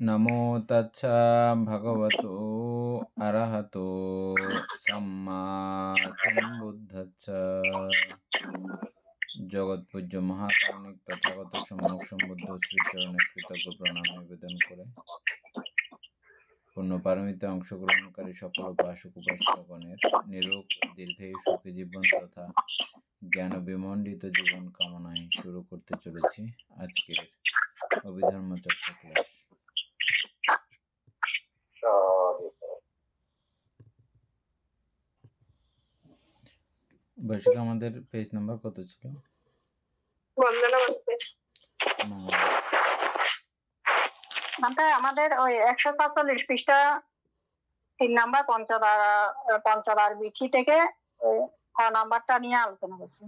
নমো তচ্ছা ভগবতো অরহতো সম্মা সম্বুদ্ধস্স। জগৎপূজ্য মহাকারণিক তথাগত সম্যক সম্বুদ্ধ শ্রীচরণে কৃতজ্ঞ প্রণাম নিবেদন করে পূর্ণপারমিতে অংশগ্রহণকারী সকল উপাসক উপাসিকাগণের নিরোগ দীর্ঘায়ু সুখী জীবন তথা জ্ঞান বিমণ্ডিত জীবন কামনায় শুরু করতে চলেছি আজকের অভিধর্ম চক্র ক্লাস। বৈশিক আমাদের পেজ নাম্বার কত ছিল? আমাদের ওই 147 পৃষ্ঠা 3 নাম্বার পঞ্চদার বিধি থেকে খ নাম্বারটা নিয়ে আলোচনা করছি।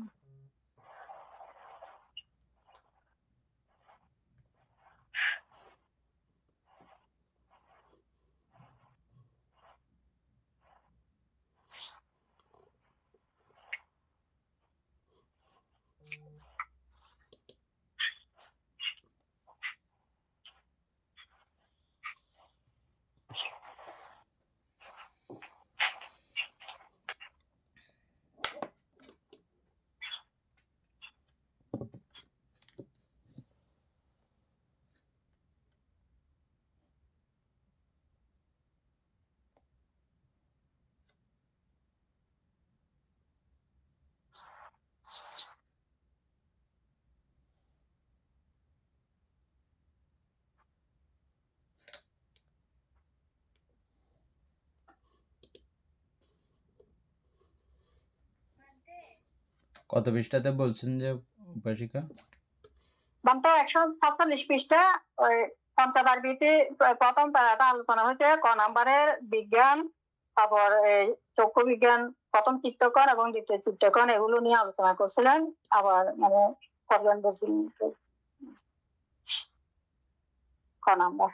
কত পৃষ্ঠাতে বলছেন যে উপাসিকা? 147 পৃষ্ঠা ওই পঞ্চদার বিধি প্রথম প্যারাটা আলোচনা হয়েছে ক নাম্বারের বিজ্ঞান, তারপর চক্ষু বিজ্ঞান, প্রথম চিত্তকণ এবং দ্বিতীয় চিত্তকণ এগুলো নিয়ে আলোচনা করছিলেন। আবার মানে করবেন বলছিলেন ক নাম্বার।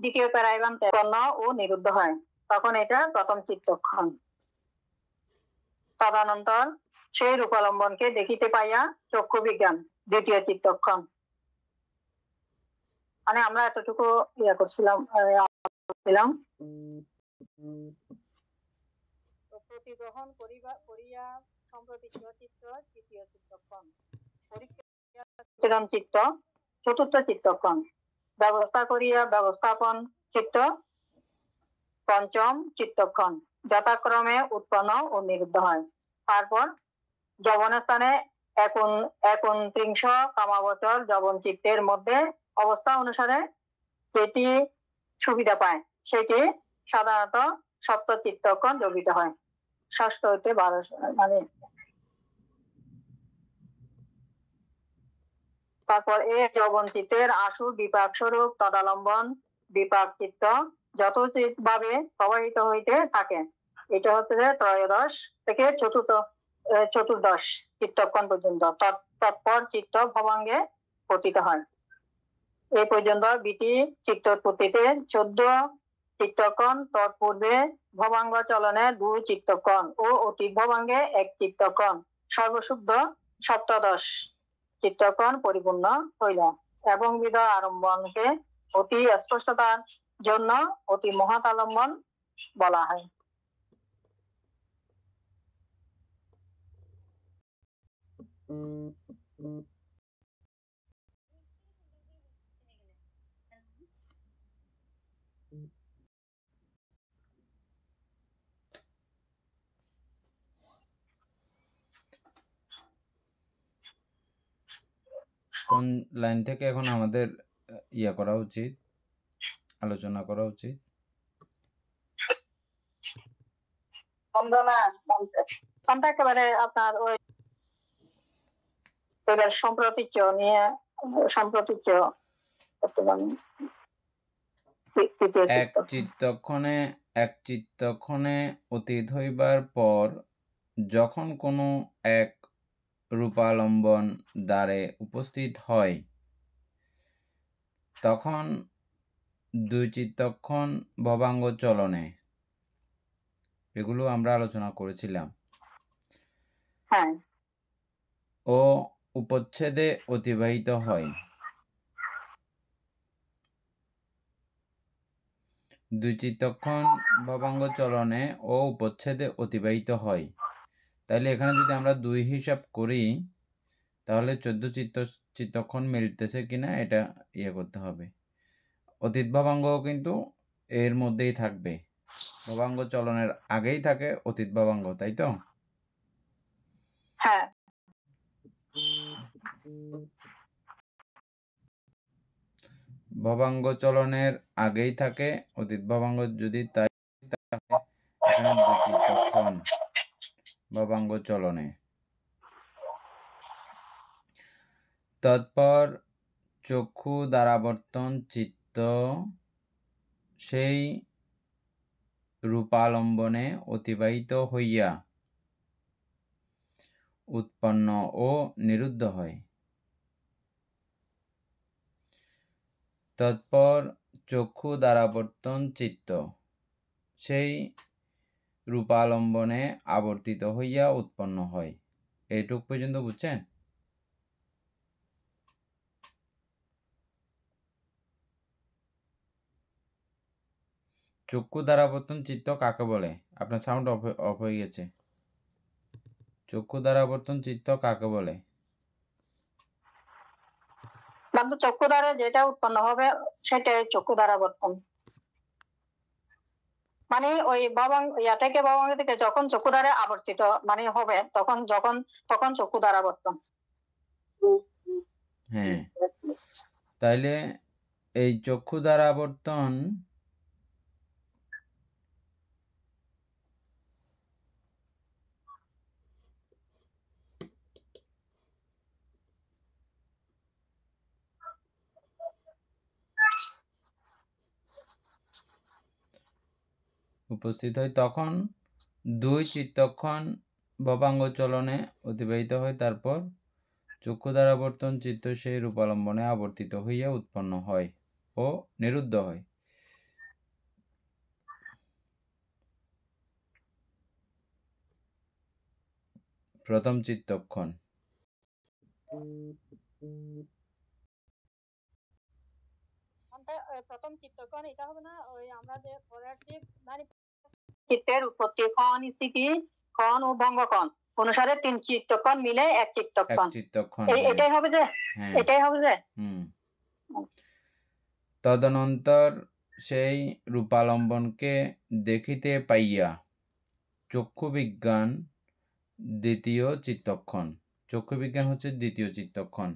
দ্বিতীয় প্যারাগ্রাম উৎপন্ন ও নিরুদ্ধ হয়, তখন এটা প্রথম চিত্তক্ষণ। তদনন্তর সেই রূপালম্বনকে দেখিতে পাইয়া চক্ষু বিজ্ঞান, দ্বিতীয় চিত্তক্ষণ। মানে আমরা এতটুকু করছিলাম প্রতিগ্রহণ করিয়া সম্প্রতিষ্ঠ চিত্ত তৃতীয় চিত্তক্ষণ, চিত্ত চতুর্থ চিত্তক্ষণ, ব্যবস্থা করিয়া ব্যবস্থাপন চিত্ত পঞ্চম চিত্তক্ষণ, যথাক্রমে উৎপন্ন ও নিরুদ্ধ হয়। তারপর যবনস্থানে 29 কামাবচর যবন চিত্তের মধ্যে অবস্থা অনুসারে যেটি সুবিধা পায় সেটি সাধারণত সপ্ত চিত্তক্ষণ যোগিত হয়, ষষ্ঠ হইতে 12 মানে। তারপর এই যবন চিত্তের আশু বিপাক স্বরূপ তদালম্বন বিপাক চিত্ত যথোচিত ভাবে প্রবাহিত হইতে থাকে। এটা হচ্ছে যে ত্রয়োদশ থেকে চতুর্দশ চিত্তক্ষণ পর্যন্ত। তৎপর চিত্ত ভবাঙ্গে পতিত হয়। এই পর্যন্ত বিটি চিত্তোৎপত্তিতে 14 চিত্তক্ষণ, তৎপূর্বে ভবাঙ্গ চলনে 2 চিত্তক্ষণ ও অতি ভবাঙ্গে 1 চিত্তক্ষণ, সর্বশুদ্ধ সপ্তদশ চিত্তক্ষণ পরিপূর্ণ হইল এবং বিধ আরম্ভনকে অতি স্পষ্টতার জন্য অতি মহাতালম্বন বলা হয়। কোন লাইন থেকে এখন আমাদের করা উচিত, আলোচনা করা উচিত? কোনটা একেবারে আপনার ওই এবার সম্প্রতিচ্য নিয়ে সম্প্রতিচ্য এক চিত্তক্ষণে অতীত হইবার পর যখন কোনো এক রূপালম্বন দ্বারে উপস্থিত হয় তখন দুই চিত্তক্ষণ ভবাঙ্গ চলনে, এগুলো আমরা আলোচনা করেছিলাম, হ্যাঁ ও উপচ্ছেদে অতিবাহিত হয়। দুই চিত্তক্ষণ ভবাঙ্গ চলনে ও উপচ্ছেদে অতিবাহিত হয়। তাইলে এখানে যদি আমরা 2 হিসাব করি তাহলে 14 চিত্তক্ষণ মিলতেছে কিনা এটা ইয়ে করতে হবে। অতীত ভবাঙ্গও কিন্তু এর মধ্যেই থাকবে, ভবাঙ্গ চলনের আগেই থাকে অতীত ভবাঙ্গ, তাই তো? হ্যাঁ ভবাঙ্গ চলনের আগেই থাকে অতীত ভবাঙ্গ, যদি তাই তাহলে এখানে 2 চিত্তক্ষণ ভবাঙ্গ চলনে। তৎপর চক্ষু দ্বারাবর্তন চিত্ত সেই রূপালম্বনে অতিবাহিত হইয়া উৎপন্ন ও নিরুদ্ধ হয়। তৎপর চক্ষু দ্বারাবর্তন চিত্ত সেই রূপালম্বনে আবর্তিত হইয়া উৎপন্ন হয়। এইটুক পর্যন্ত বুঝছেন? চক্ষু দ্বারাবর্তন চিত্ত কাকে বলে? আপনার সাউন্ড অফ হয়ে গেছে। চক্ষু দ্বারাবর্তন চিত্ত কাকে বলে? চক্ষু দ্বারা যেটা উৎপন্ন হবে সেটাই চক্ষু দ্বারাবর্তন। মানে ওই ইয়া থেকে ভবাঙ্গ থেকে যখন চক্ষু দ্বারা আবর্তিত মানে হবে তখন চক্ষু দ্বারাবর্তন। হ্যাঁ, তাইলে এই চক্ষু দ্বারাবর্তন উপস্থিত হয় তখন 2 চিত্তক্ষণ ভবাঙ্গ চলনে অতিবাহিত হয়। তারপর চক্ষু দ্বারাবর্তন চিত্ত সেই রূপালম্বনে আবর্তিত হইয়া উৎপন্ন হয় ও নিরুদ্ধ হয়। প্রথম চিত্তক্ষণ প্রথম চিত্তক্ষণ এটা হবে না, ওই আমরা যে পরের মানে চিত্তের উৎপত্তি ক্ষণ স্থিতি ক্ষণ ও ভঙ্গক্ষণ অনুসারে 3 চিত্তক্ষণ মিলে এক চিত্তক্ষণ। এটাই হবে যে এটাই হবে যে তদনন্তর সেই রূপালম্বনকে দেখিতে পাইয়া চক্ষু বিজ্ঞান দ্বিতীয় চিত্তক্ষণ। চক্ষু বিজ্ঞান হচ্ছে দ্বিতীয় চিত্তক্ষণ।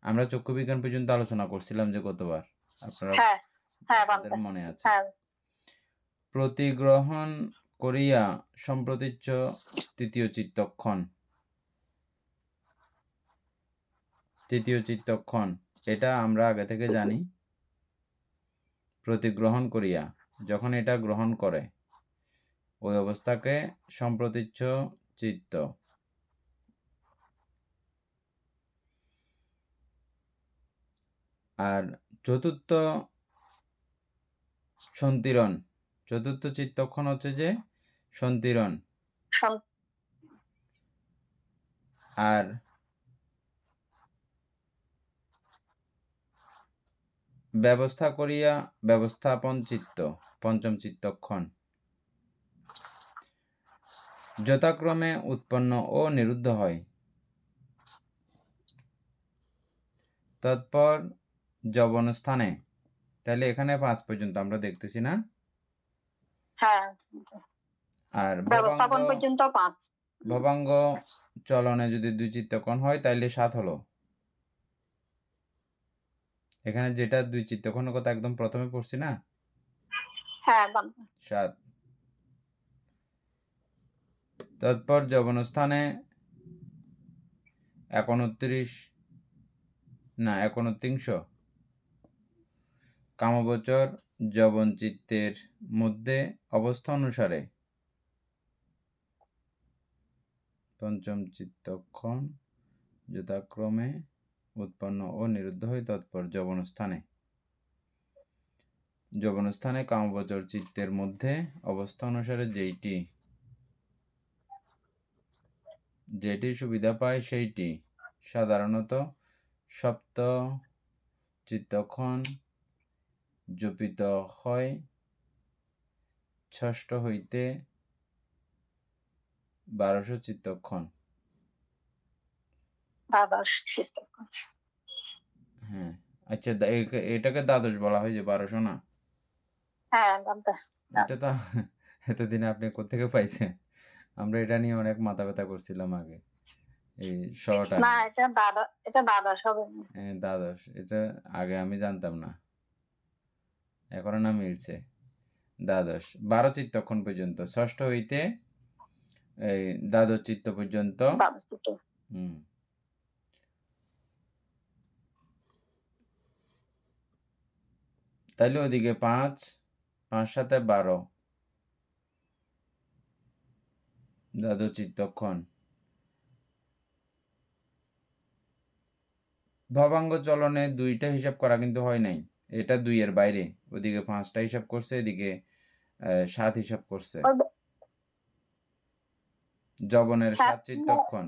আমরা চক্ষু বিজ্ঞান পর্যন্ত আলোচনা করছিলাম যে গতবার, আপনাদের মনে আছে। প্রতিগ্রহণ করিয়া সম্প্রতিচ্ছ তৃতীয় চিত্তক্ষণ, এটা আমরা আগে থেকে জানি। প্রতিগ্রহণ করিয়া, যখন এটা গ্রহণ করে ওই অবস্থাকে সম্প্রতিচ্ছ চিত্ত। আর চতুর্থ সন্তিরণ, চতুর্থ চিত্তক্ষণ হচ্ছে যে সন্তিরণ। আর ব্যবস্থা করিয়া ব্যবস্থাপন চিত্ত, পঞ্চম চিত্তক্ষণ। যথাক্রমে উৎপন্ন ও নিরুদ্ধ হয়। তৎপর যবন স্থানে, তাহলে এখানে 5 পর্যন্ত আমরা দেখতেছি না? আর ব্যবস্থাপন পর্যন্ত 5। ভবাঙ্গ চলনে যদি 2 চিত্তক্ষণ হয় তাইলে 7 হলো। এখানে যেটা 2 চিত্তক্ষণের কথা একদম প্রথমে পড়ছি না, 7। তৎপর যবনস্থানে 29 কামগোচর যবন চিত্তের মধ্যে অবস্থা অনুসারে পঞ্চম চিত্তক্ষণ যথাক্রমে উৎপন্ন ও নিরুদ্ধ হয়। তৎপর যবনস্থানে কামগোচর চিত্তের মধ্যে অবস্থা অনুসারে যেটি সুবিধা পায় সেইটি সাধারণত সপ্ত চিত্তক্ষণ জপিত হয়। ষষ্ঠ হইতে 1200 চিত্তক্ষণ। দ্বাদশ চিত্তক্ষণ। হ্যাঁ, আচ্ছা, এটাকে দ্বাদশ বলা হয় যে 1200 না? হ্যাঁ, এটা তো এতদিনে আপনি কোত্থেকে পাইছেন? আমরা এটা নিয়ে অনেক মাথা ব্যথা করছিলাম আগে, এই শটা না, এটা দ্বাদশ হবে। হ্যাঁ, দ্বাদশ। এটা আগে আমি জানতাম না, এখন না মিলছে। দ্বাদশ 12 চিত্তক্ষণ পর্যন্ত, ষষ্ঠ হইতে এই দ্বাদশ চিত্ত পর্যন্ত। তাইলে ওদিকে 5 7 12 দ্বাদশ চিত্তক্ষণ। ভবাঙ্গ চলনে 2টা হিসাব করা কিন্তু হয় নাই, এটা 2 এর বাইরে। ওদিকে 5টা হিসাব করছে, এদিকে 7 হিসাব করছে। যবনের 7 চিত্তক্ষণ,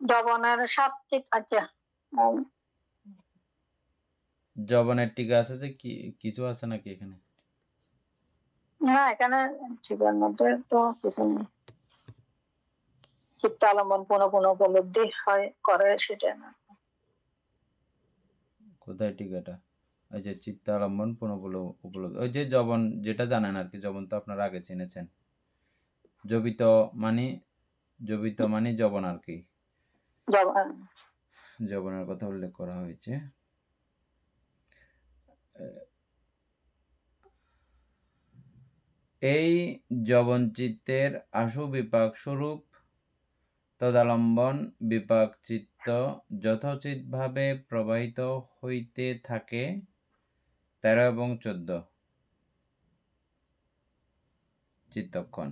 যবনের 7 আচ্ছা, যবনের টিকা আছে যে কিছু আছে নাকি এখানে? না, এখানে ঠিকার মধ্যে তো কিছু নেই। চিত্তালম্বন পুনঃ পুনঃ উপলব্ধি হয় করে, সেটা না। কোথায় টিকাটা? ওই যে চিত্তালম্বন পুনঃ উপলব্ধি, ওই যে যবন, যেটা জানেন আর কি। যবন তো আপনারা আগে চিনেছেন। জবিত মানে যবন আর কি, যবনের কথা উল্লেখ করা হয়েছে। এই যবন চিত্তের আশু বিপাক স্বরূপ তদালম্বন বিপাক চিত্ত যথোচিতভাবে প্রবাহিত হইতে থাকে 13 এবং 14 চিত্তক্ষণ।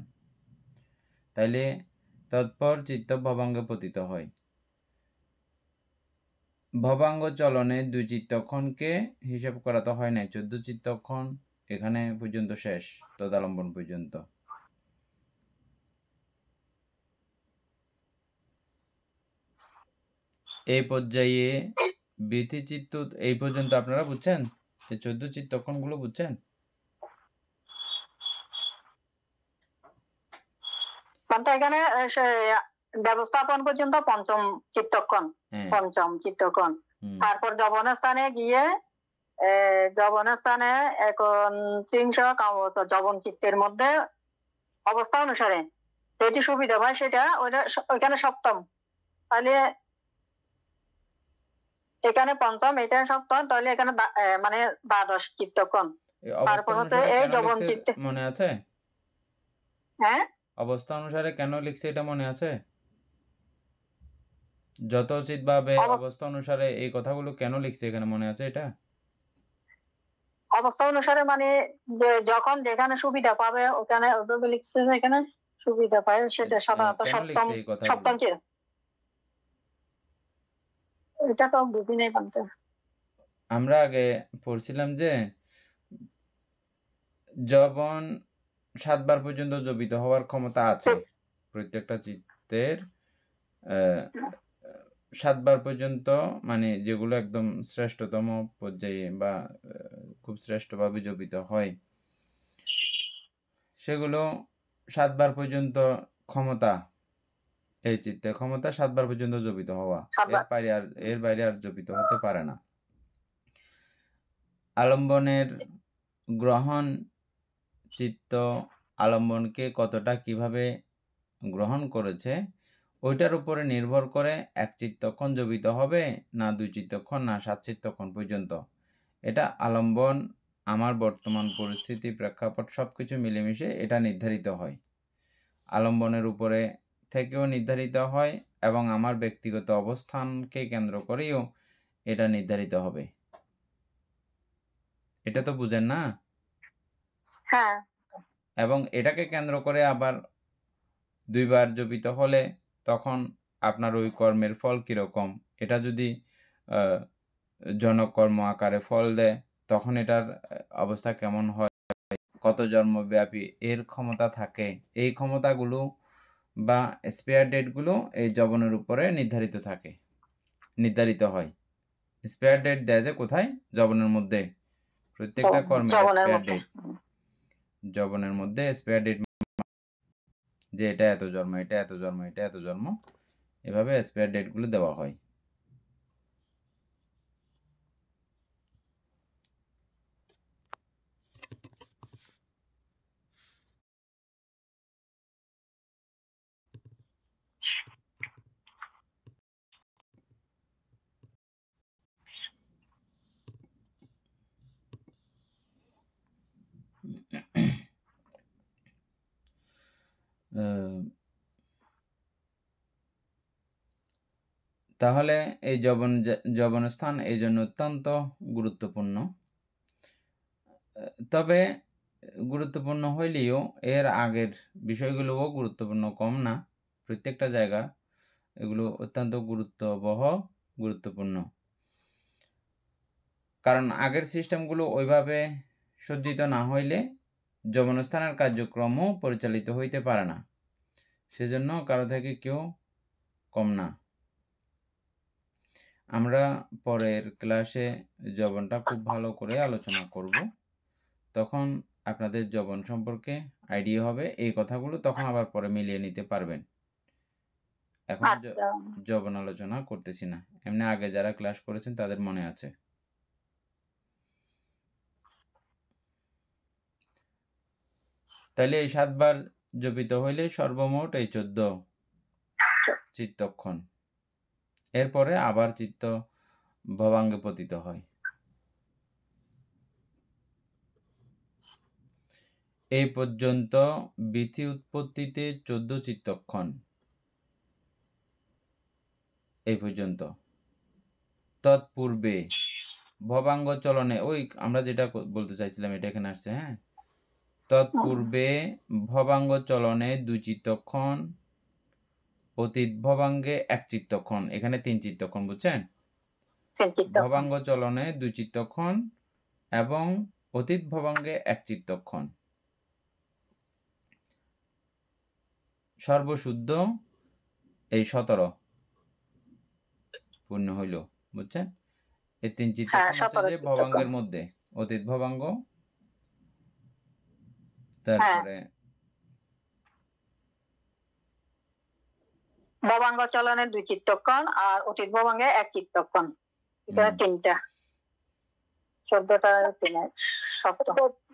তাইলে তৎপর চিত্ত ভবাঙ্গে পতিত হয়। ভবাঙ্গ চলনে 2 চিত্তক্ষণকে হিসাব করা তো হয় নাই, 14 চিত্তক্ষণ এখানে পর্যন্ত শেষ, তদালম্বন পর্যন্ত। এই পর্যায়ে বৃথি চিত্ত এই পর্যন্ত আপনারা বুঝছেন? এই 14 চিত্তক্ষণ গুলো বুঝছেন? এখানে ব্যবস্থাপন পর্যন্ত পঞ্চম চিত্তক্ষণ, তারপর যবনের স্থানে গিয়ে এখন 300 কামগোচর যবন চিত্তের মধ্যে অবস্থা অনুসারে যেটি সুবিধা হয় সেটা ওইখানে সপ্তম। তাহলে এখানে পঞ্চম, এটা সপ্তম, তাহলে এখানে মানে দ্বাদশ চিত্তক্ষণ। তারপর হচ্ছে এই যবন চিত্ত, মনে আছে? হ্যাঁ, অবস্থা অনুসারে কেন লিখছে এটা মনে আছে? যথোচিত ভাবে অবস্থা অনুসারে এই কথাগুলো কেন লিখছে এখানে মনে আছে? এটা অবস্থা অনুসারে মানে যে যখন যেখানে সুবিধা পাবে ওখানে ওভাবে লিখছে, এখানে সুবিধা পায় সেটা সাধারণত সপ্তম চিত্ত। এটা তো বুঝি নাই পান্তে। আমরা আগে পড়ছিলাম যে যবন 7 বার পর্যন্ত জবিত হওয়ার ক্ষমতা আছে প্রত্যেকটা চিত্তের। 7 বার পর্যন্ত, মানে যেগুলো একদম শ্রেষ্ঠতম পর্যায়ে বা খুব শ্রেষ্ঠভাবে জবিত হয়, সেগুলো 7 বার পর্যন্ত ক্ষমতা, এই চিত্তের ক্ষমতা 7 বার পর্যন্ত জবিত হওয়া, এর বাইরে আর জবিত হতে পারে না। আলম্বনের গ্রহণ চিত্ত আলম্বনকে কতটা কিভাবে গ্রহণ করেছে ওইটার উপরে নির্ভর করে 1 চিত্তক্ষণ জবিত হবে না 2 চিত্তক্ষণ না 7 চিত্তক্ষণ পর্যন্ত। এটা আলম্বন আমার বর্তমান পরিস্থিতি, প্রেক্ষাপট সবকিছু মিলেমিশে এটা নির্ধারিত হয়। আলম্বনের উপরে থেকেও নির্ধারিত হয় এবং আমার ব্যক্তিগত অবস্থানকে কেন্দ্র করেও এটা নির্ধারিত হবে। এটা তো বুঝেন না? হ্যাঁ, এবং এটাকে কেন্দ্র করে আবার দুইবার জপিত হলে তখন আপনার ওই কর্মের ফল কিরকম, এটা যদি জনকর্ম আকারে ফল দেয় তখন এটার অবস্থা কেমন হয়, কত জন্মব্যাপী এর ক্ষমতা থাকে, এই ক্ষমতাগুলো বা স্পেয়ার ডেটগুলো এই যবনের উপরে নির্ধারিত হয়। স্পেয়ার ডেট দেয় যে কোথায়? যবনের মধ্যে। প্রত্যেকটা কর্মের স্পেয়ার ডেট, যবনের মধ্যে স্পেয়ার ডেট, যে এটা এত জন্ম, এটা এত জন্ম, এটা এত জন্ম, এভাবে স্পেয়ার ডেটগুলো দেওয়া হয়। তাহলে এই যবনস্থান এই জন্য অত্যন্ত গুরুত্বপূর্ণ। তবে গুরুত্বপূর্ণ হইলেও এর আগের বিষয়গুলোও গুরুত্বপূর্ণ, কম না। প্রত্যেকটা জায়গা এগুলো অত্যন্ত গুরুত্বপূর্ণ, কারণ আগের সিস্টেমগুলো ওইভাবে সজ্জিত না হইলে যবনস্থানের কার্যক্রমও পরিচালিত হইতে পারে না। সেজন্য কারো থেকে কেউ কম না। আমরা পরের ক্লাসে যবনটা খুব ভালো করে আলোচনা করব, তখন আপনাদের যবন সম্পর্কে আইডিয়া হবে। এই কথাগুলো তখন আবার পরে মিলিয়ে নিতে পারবেন। এখন যবন আলোচনা করতেছি না, এমনি আগে যারা ক্লাস করেছেন তাদের মনে আছে। তাইলে এই 7 বার জপিত হইলে সর্বমোট এই 14 চিত্তক্ষণ। এরপরে আবার চিত্ত ভবাঙ্গে পতিত হয়। এই পর্যন্ত বিথি উৎপত্তিতে 14 চিত্তক্ষণ, এই পর্যন্ত। তৎপূর্বে ভবাঙ্গ চলনে, ওই আমরা যেটা বলতে চাইছিলাম এটা এখানে আসছে। হ্যাঁ, তৎপূর্বে ভবাঙ্গ চলনে 2 চিত্তক্ষণ, অতীত ভবাঙ্গে 1 চিত্তক্ষণ, এখানে 3 চিত্তক্ষণ, বুঝছেন? ভবাঙ্গ চলনে 2 চিত্তক্ষণ এবং অতীত ভবাঙ্গে 1 চিত্তক্ষণ। সর্বশুদ্ধ এই 17 পূর্ণ হইল, বুঝছেন? এই 3 চিত্তক্ষণ হচ্ছে যে ভবাঙ্গের মধ্যে, অতীত ভবাঙ্গ, তারপরে ভবাঙ্গ চলনে 2 চিত্তক্ষণ আর অতীত ভবাঙ্গে 1 চিত্তক্ষণ, এটা 3টা। 14টা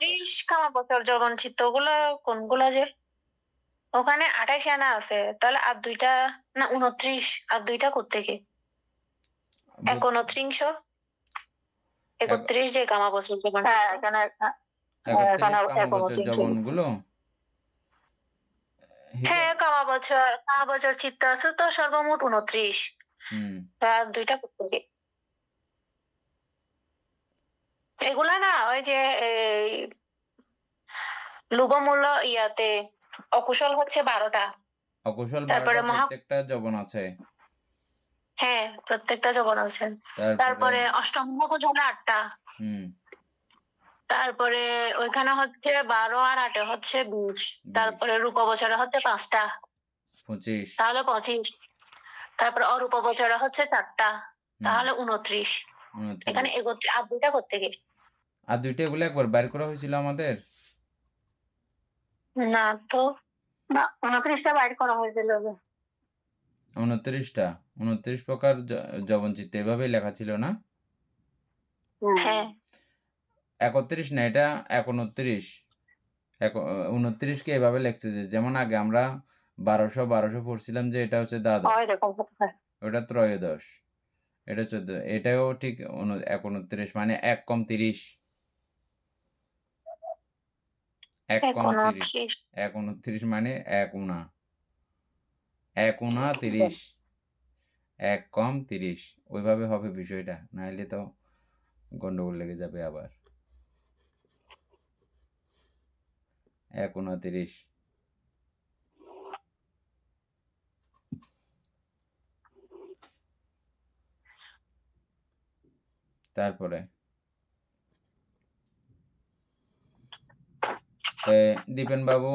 30 কামা বছর যবন চিত্তগুলো কোনগুলা যে? ওখানে 28 আনা আছে, তাহলে আর 2টা না 29, আর 2টা কোত্থেকে? 29, 31 যে কামা বছর যবন। হ্যাঁ, এখানে 31 কামা বছর যবনগুলো। হ্যাঁ, কামা বছর চিত্ত আছে তো সর্বমোট 29। আর 2টা কোত্থেকে? এগুলা না ওই যে লুগমূল্য ইয়াতে অকুশল হচ্ছে 12টা। অকুশল 12টা, প্রত্যেকটা যবন আছে। হ্যাঁ, প্রত্যেকটা যবন আছে। তারপরে অষ্টম মুখজ হলো 8টা। তারপরে ওইখানে হচ্ছে 12 আর 8 হচ্ছে 20। তারপরে রূপ বছরে হচ্ছে 5টা, 25, তাহলে 25। তারপরে অরূপ বছরে হচ্ছে 4টা, তাহলে 29। এখানে এগোচ্ছে। আর 2টা কোত্থেকে? আর 2টা এগুলো একবার বাইর করা হয়েছিল আমাদের? না তো, না, 29টা বাইর করা হয়েছিল। 29টা, 29 প্রকার যবন চিত্ত এভাবেই লেখা ছিল না? হ্যাঁ, 31 না, এটা 29। 29 কে এভাবে লিখছে যে, যেমন আগে আমরা 1200 পড়ছিলাম যে এটা হচ্ছে দ্বাদশ, ওটা ত্রয়োদশ, এটা 14, এটাও ঠিক 29, মানে 1 কম 30। এক কম 30, 29। 1 29 মানে 1 উনা, 1 উনা 30, 1 কম 30, ওইভাবে হবে বিষয়টা, নাইলে তো গন্ডগোল লেগে যাবে আবার। 1 29। তারপরে দীপেন বাবু,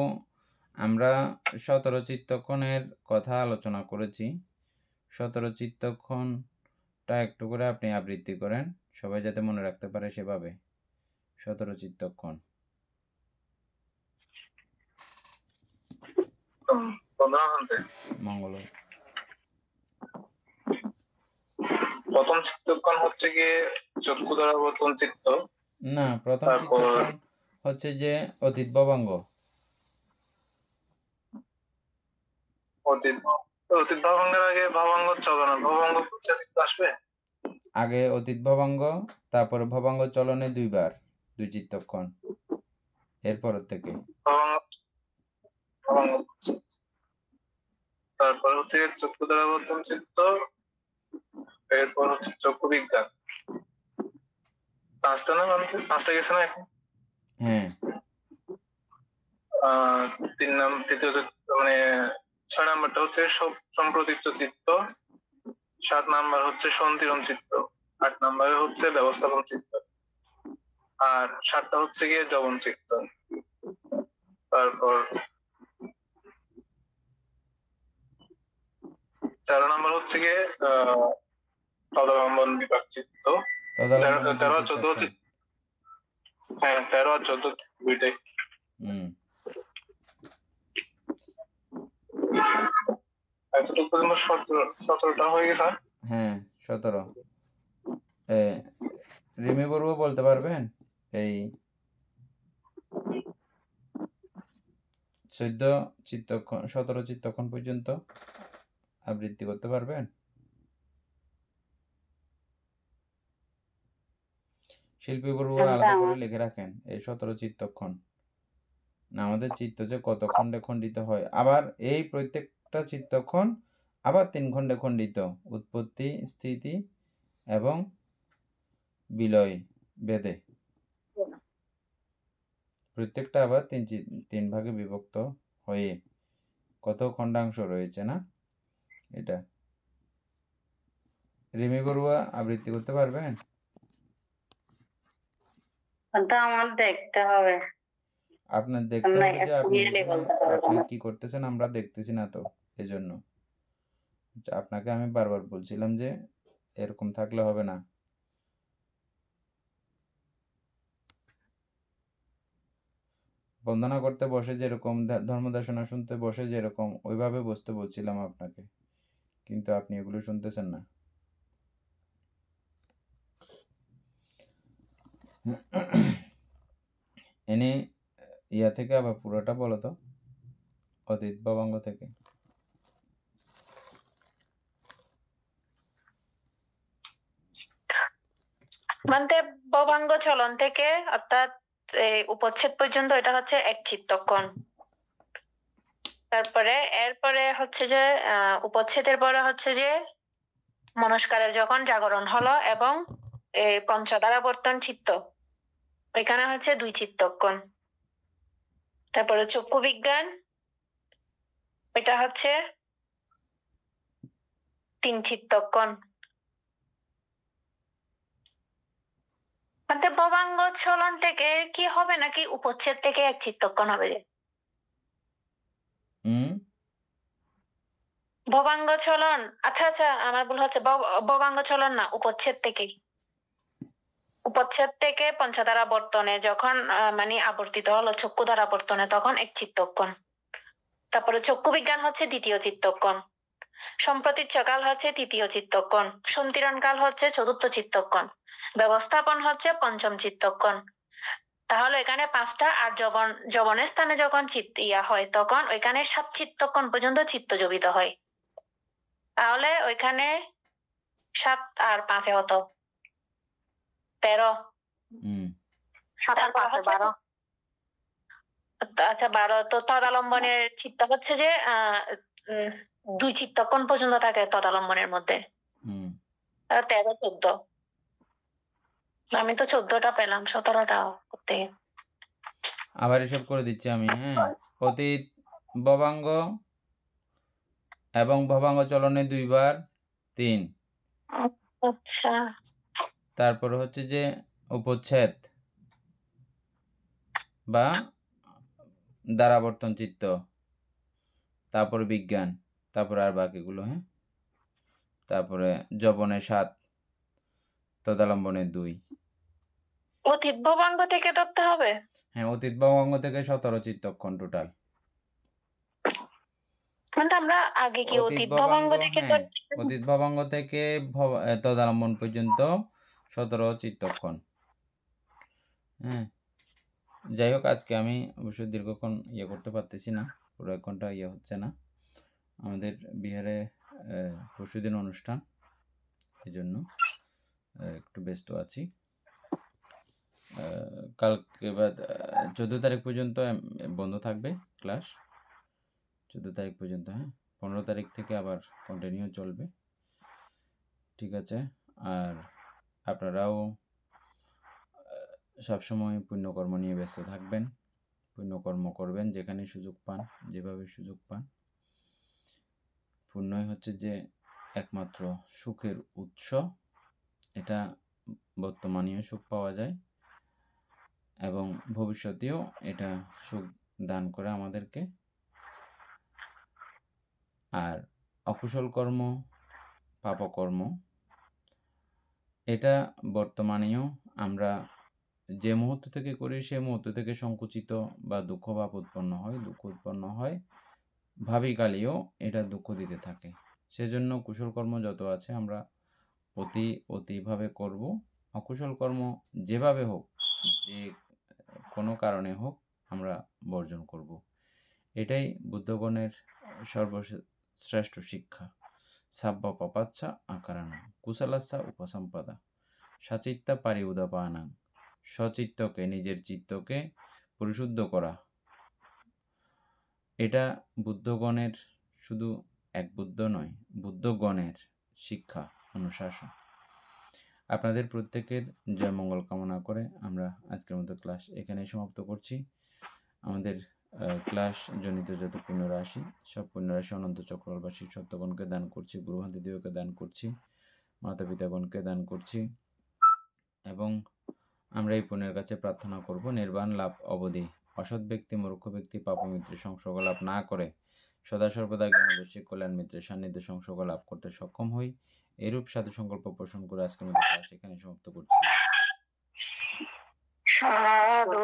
আমরা 17 চিত্তক্ষণের কথা আলোচনা করেছি। 17 চিত্তক্ষণটা একটু করে আপনি আবৃত্তি করেন, সবাই যাতে মনে রাখতে পারে সেভাবে। 17 চিত্তক্ষণ। মঙ্গল। প্রথম চিত্তক্ষণ হচ্ছে গিয়ে চক্ষু দ্বারাবর্তন চিত্ত। না, প্রথম তারপর চিত্তক্ষণ হচ্ছে যে অতীত ভবাঙ্গ। অতীত অতীত ভাবাঙ্গের আগে ভাবাঙ্গ চলে না, ভাবাঙ্গ চিত্ত আসবে। আগে অতীত ভবাঙ্গ, তারপরে ভবাঙ্গ চলনে 2 বার, 2 চিত্তক্ষণ, এরপর থেকে ভাবাঙ্গ চিত্ত। তারপর হচ্ছে চক্ষু দ্বারাবর্তন চিত্ত, এরপর হচ্ছে চক্ষু বিজ্ঞান। 5টা না, 5টা গেছে না এখন? হ্যাঁ। তৃতীয় মানে 6 নাম্বারটা হচ্ছে সম্প্রতীচ্য চিত্ত, 7 নাম্বার হচ্ছে সন্তিরণ চিত্ত, 8 নাম্বারে হচ্ছে ব্যবস্থাপন চিত্ত, আর 7টা হচ্ছে গিয়ে যবন চিত্ত। তারপর 13 নাম্বার হচ্ছে গিয়ে তদালম্বন বিপাক চিত্ত। 13 আর 14 হচ্ছে, হ্যাঁ 13 আর 14 দুইটাই। এতটুকু পর্যন্ত 17টা হয়ে গেছে। হ্যাঁ 17। রিমি বড়ুয়া বলতে পারবেন এই 14 চিত্তক্ষণ 17 চিত্তক্ষণ পর্যন্ত আবৃত্তি করতে পারবেন? শিল্পী বড়ুয়া আলাদা করে লিখে রাখেন এই 17 চিত্তক্ষণ। না, আমাদের চিত্ত যে কত খণ্ডে খণ্ডিত হয়, আবার এই প্রত্যেকটা চিত্তক্ষণ আবার 3 খণ্ডে খণ্ডিত, উৎপত্তি, স্থিতি এবং বিলয় ভেদে। প্রত্যেকটা আবার 3 ভাগে বিভক্ত হয়ে কত খণ্ডাংশ রয়েছে না, এটা। রিমি বড়ুয়া আবৃত্তি করতে পারবেন? আমার দেখতে হবে। আপনার দেখতে হবে যে আপনি কি করতেছেন, আমরা দেখতেছি না তো, এজন্য আপনাকে আমি বারবার বলছিলাম যে এরকম থাকলে হবে না। বন্দনা করতে বসে যেরকম, ধর্মদেশনা শুনতে বসে যেরকম, ওইভাবে বসতে বলছিলাম আপনাকে, কিন্তু আপনি এগুলো শুনতেছেন না। এনে ইয়া থেকে আবার পুরোটা বলো তো, অতীত ভবাঙ্গ থেকে। মানে ভবাঙ্গ চলন থেকে অর্থাৎ উপচ্ছেদ পর্যন্ত এটা হচ্ছে 1 চিত্তক্ষণ। তারপরে এরপরে হচ্ছে যে উপচ্ছেদের পরে হচ্ছে যে মনস্কারের যখন জাগরণ হলো এবং পঞ্চদ্বারাবর্তন চিত্ত, এখানে হচ্ছে 2 চিত্তক্ষণ। তারপরে চক্ষু বিজ্ঞান, এটা হচ্ছে 3 চিত্তক্ষণ। মানে ভবাঙ্গ চলন থেকে কি হবে নাকি উপচ্ছেদ থেকে 1 চিত্তক্ষণ হবে? যে ভবাঙ্গ চলন, আচ্ছা আচ্ছা আমার ভুল হচ্ছে, ভবাঙ্গ চলন না, উপচ্ছেদ থেকেই। উপচ্ছেদ থেকে পঞ্চদ্বারা বর্তনে যখন মানে আবর্তিত হলো চক্ষু দ্বারা বর্তনে, তখন 1 চিত্তক্ষণ। তারপরে চক্ষু বিজ্ঞান হচ্ছে 2য় চিত্তক্ষণ, সম্প্রতীচ্যকাল হচ্ছে 3য় চিত্তক্ষণ, সন্তিরণ কাল হচ্ছে 4র্থ চিত্তক্ষণ, ব্যবস্থাপন হচ্ছে 5ম চিত্তক্ষণ। তাহলে এখানে 5টা, আর যবনের স্থানে যখন ইয়া হয় তখন ওইখানে 7 চিত্তক্ষণ পর্যন্ত চিত্ত জবিত হয়। তাহলে ওইখানে 7 আর 5 হতো 13। 7 আর 5 12। আচ্ছা 12 তো তদালম্বনের চিত্ত হচ্ছে যে উম, 2 চিত্ত কোন পর্যন্ত থাকে তদালম্বনের মধ্যে? হুম 13 14। আমি তো 14টা পেলাম, 17টা করতে গিয়ে। আবার এসব করে দিচ্ছি আমি, হ্যাঁ। অতীত ভবাঙ্গ এবং ভবাঙ্গ চলনে 2 বার 3, আচ্ছা তারপরে হচ্ছে যে উপচ্ছেদ বা দ্বারাবর্তন চিত্ত, তারপরে বিজ্ঞান, তারপরে আর বাকিগুলো, হ্যাঁ। তারপরে যবনে 7, তদালম্বনে 2। অতীত ভবাঙ্গ থেকে ধরতে হবে। হ্যাঁ, অতীত ভবাঙ্গ থেকে 17 চিত্তক্ষণ টোটাল। কিন্তু আমরা আগে কি অতীত অতীত ভবাঙ্গ, ভবাঙ্গ থেকে হ্যাঁ, অতীত ভবাঙ্গ থেকে তদালম্বন পর্যন্ত 17 চিত্তক্ষণ, হ্যাঁ। যাই হোক, আজকে আমি অবশ্যই দীর্ঘক্ষণ করতে পারতেছি না, পুরো 1 ঘন্টা হচ্ছে না। আমাদের বিহারে পরশুদিন অনুষ্ঠান, এই জন্য একটু ব্যস্ত আছি। কালকে বা 14 তারিখ পর্যন্ত বন্ধ থাকবে ক্লাস, 14 তারিখ পর্যন্ত, হ্যাঁ। 15 তারিখ থেকে আবার কন্টিনিউ চলবে, ঠিক আছে। আর আপনারাও সবসময় পুণ্যকর্ম নিয়ে ব্যস্ত থাকবেন, পুণ্যকর্ম করবেন যেখানে সুযোগ পান, যেভাবে সুযোগ পান। পুণ্যই হচ্ছে যে একমাত্র সুখের উৎস, এটা বর্তমানেও সুখ পাওয়া যায় এবং ভবিষ্যতেও এটা সুখ দান করে আমাদেরকে। আর অকুশল কর্ম, পাপকর্ম, এটা বর্তমানেও আমরা যে মুহূর্ত থেকে করি সে মুহূর্ত থেকে সংকুচিত বা দুঃখ ভাব উৎপন্ন হয়, দুঃখ উৎপন্ন হয়, ভাবিকালেও এটা দুঃখ দিতে থাকে। সেজন্য কুশল কর্ম যত আছে আমরা অতিভাবে করব। অকুশল কর্ম যেভাবে হোক, যে কোনো কারণে হোক, আমরা বর্জন করব। এটাই বুদ্ধগণের সর্বশ্রেষ্ঠ শিক্ষা। সাব্বা পাপাচ্ছা আকারানা কুশলাসা উপসম্পদা সচিত্তা পারিউদাপানাং। সচিত্তকে, নিজের চিত্তকে পরিশুদ্ধ করা, এটা বুদ্ধগণের, শুধু এক বুদ্ধ নয়, বুদ্ধগণের শিক্ষা, অনুশাসন। আপনাদের প্রত্যেকের জয় মঙ্গল কামনা করে আমরা আজকের মতো ক্লাস এখানেই সমাপ্ত করছি। আমাদের ক্লাস জনিত যত পুণ্যরাশি, সব পুণ্যরাশি অনন্ত চক্রবাসী সত্যগণকে দান করছি, গুরুভান্তিদেবকে দান করছি, মাতা পিতাগণকে দান করছি, এবং আমরা এই পুণ্যের কাছে প্রার্থনা করব নির্বাণ লাভ অবধি অসৎ ব্যক্তি, মূর্খ ব্যক্তি, পাপমিত্রের সংসর্গ লাভ না করে সদা সর্বদা জ্ঞানদর্শী কল্যাণ মিত্রের সান্নিধ্য সংসর্গ লাভ করতে সক্ষম হই। এরূপ সাধু সংকল্প পোষণ করে আজকের মতো ক্লাস এখানে সমাপ্ত করছি। সাধু